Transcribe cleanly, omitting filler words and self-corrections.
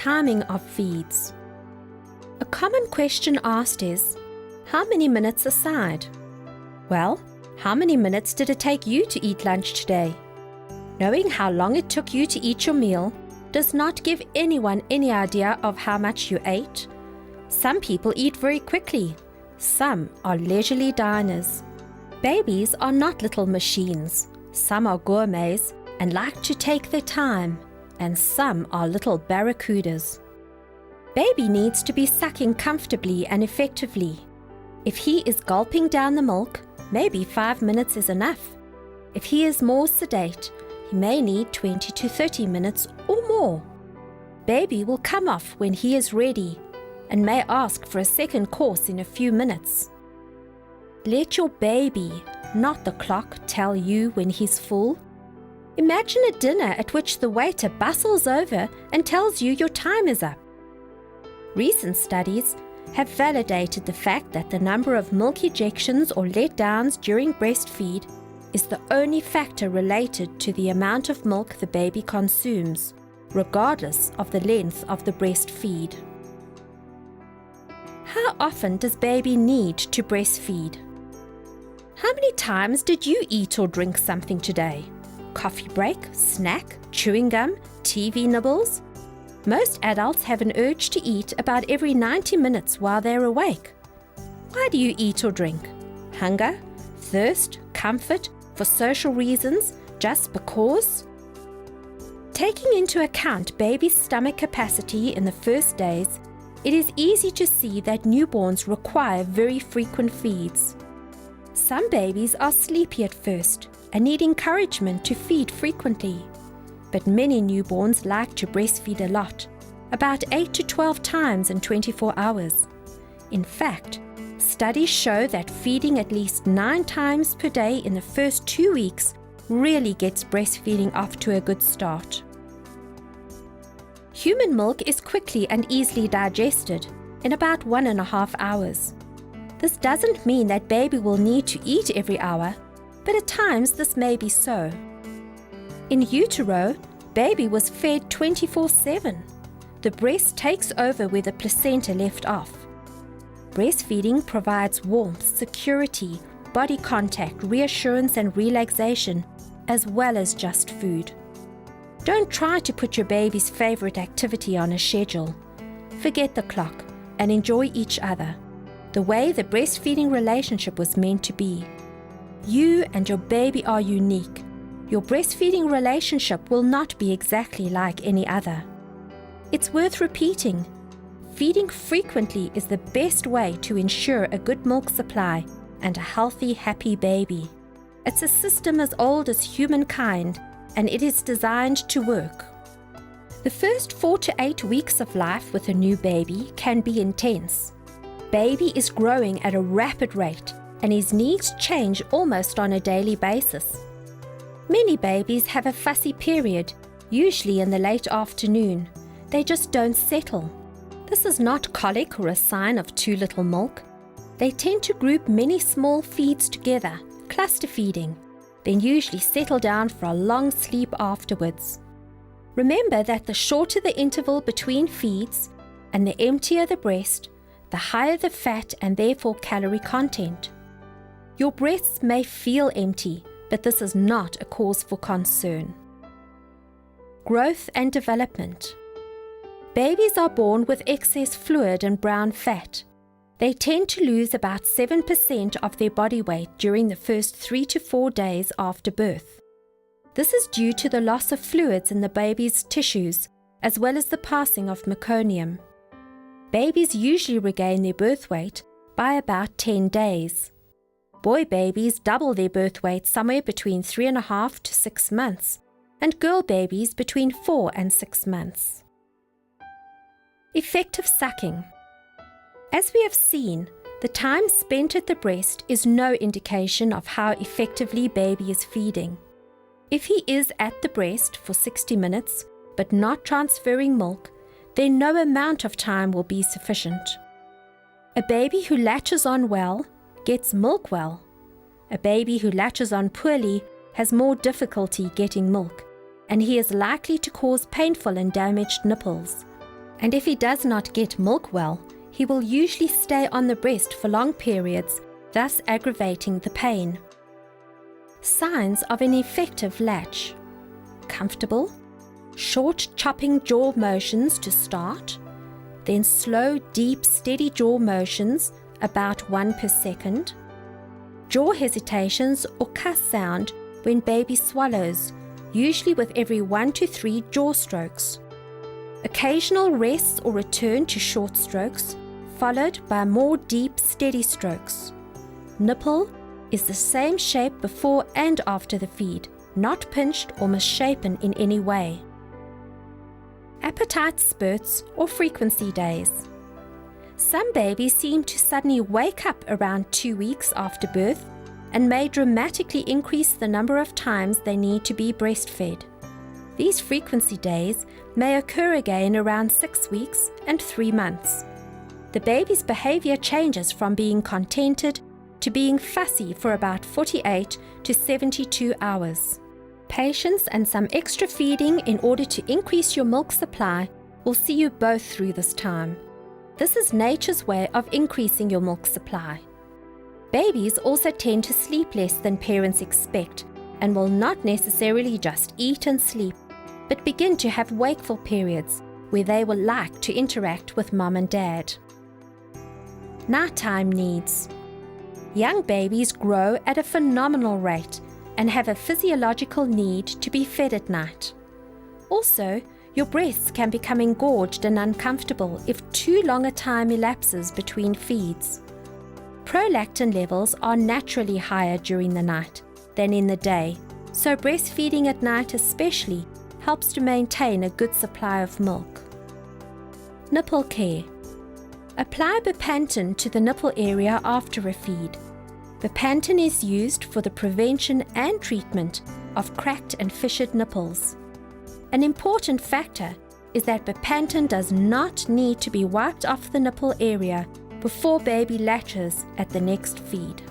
timing of feeds. A common question asked is, how many minutes aside? Well, how many minutes did it take you to eat lunch today? Knowing how long it took you to eat your meal does not give anyone any idea of how much you ate. Some people eat very quickly. Some are leisurely diners. Babies are not little machines. Some are gourmets and like to take their time, and some are little barracudas. Baby needs to be sucking comfortably and effectively. If he is gulping down the milk, maybe 5 minutes is enough. If he is more sedate, he may need 20 to 30 minutes or more. Baby will come off when he is ready and may ask for a second course in a few minutes. Let your baby, not the clock, tell you when he's full. Imagine a dinner at which the waiter bustles over and tells you your time is up. Recent studies have validated the fact that the number of milk ejections or letdowns during breastfeed is the only factor related to the amount of milk the baby consumes, regardless of the length of the breastfeed. How often does baby need to breastfeed? How many times did you eat or drink something today? Coffee break, snack, chewing gum, TV nibbles? Most adults have an urge to eat about every 90 minutes while they're awake. Why do you eat or drink? Hunger, thirst, comfort, for social reasons, just because? Taking into account baby's stomach capacity in the first days, it is easy to see that newborns require very frequent feeds. Some babies are sleepy at first and need encouragement to feed frequently. But many newborns like to breastfeed a lot, about 8 to 12 times in 24 hours. In fact, studies show that feeding at least 9 times per day in the first 2 weeks really gets breastfeeding off to a good start. Human milk is quickly and easily digested in about 1.5 hours. This doesn't mean that baby will need to eat every hour, but at times this may be so. In utero, baby was fed 24/7. The breast takes over where the placenta left off. Breastfeeding provides warmth, security, body contact, reassurance and relaxation, as well as just food. Don't try to put your baby's favorite activity on a schedule. Forget the clock and enjoy each other, the way the breastfeeding relationship was meant to be. You and your baby are unique. Your breastfeeding relationship will not be exactly like any other. It's worth repeating. Feeding frequently is the best way to ensure a good milk supply and a healthy, happy baby. It's a system as old as humankind, and it is designed to work. The first 4 to 8 weeks of life with a new baby can be intense. Baby is growing at a rapid rate, and his needs change almost on a daily basis. Many babies have a fussy period, usually in the late afternoon. They just don't settle. This is not colic or a sign of too little milk. They tend to group many small feeds together, cluster feeding, then usually settle down for a long sleep afterwards. Remember that the shorter the interval between feeds and the emptier the breast, the higher the fat and therefore calorie content. Your breasts may feel empty, but this is not a cause for concern. Growth and development. Babies are born with excess fluid and brown fat. They tend to lose about 7% of their body weight during the first 3 to 4 days after birth. This is due to the loss of fluids in the baby's tissues, as well as the passing of meconium. Babies usually regain their birth weight by about 10 days. Boy babies double their birth weight somewhere between 3.5 to 6 months, and girl babies between 4 and 6 months. Effective sucking. As we have seen, the time spent at the breast is no indication of how effectively baby is feeding. If he is at the breast for 60 minutes, but not transferring milk, then no amount of time will be sufficient. A baby who latches on well gets milk well. A baby who latches on poorly has more difficulty getting milk, and he is likely to cause painful and damaged nipples. And if he does not get milk well, he will usually stay on the breast for long periods, thus aggravating the pain. Signs of an effective latch: comfortable, short chopping jaw motions to start, then slow, deep, steady jaw motions, about 1 per second, jaw hesitations or cuss sound when baby swallows, usually with every 1 to 3 jaw strokes, occasional rests or return to short strokes, followed by more deep, steady strokes. Nipple is the same shape before and after the feed, not pinched or misshapen in any way. Appetite spurts or frequency days. Some babies seem to suddenly wake up around 2 weeks after birth and may dramatically increase the number of times they need to be breastfed. These frequency days may occur again around 6 weeks and 3 months. The baby's behavior changes from being contented to being fussy for about 48 to 72 hours. Patience and some extra feeding in order to increase your milk supply will see you both through this time. This is nature's way of increasing your milk supply. Babies also tend to sleep less than parents expect and will not necessarily just eat and sleep, but begin to have wakeful periods where they will like to interact with mom and dad. Nighttime needs. Young babies grow at a phenomenal rate and have a physiological need to be fed at night. Also, your breasts can become engorged and uncomfortable if too long a time elapses between feeds. Prolactin levels are naturally higher during the night than in the day, so breastfeeding at night especially helps to maintain a good supply of milk. Nipple care. Apply Bepanthen to the nipple area after a feed. Bepanthen is used for the prevention and treatment of cracked and fissured nipples. An important factor is that Bepanthen does not need to be wiped off the nipple area before baby latches at the next feed.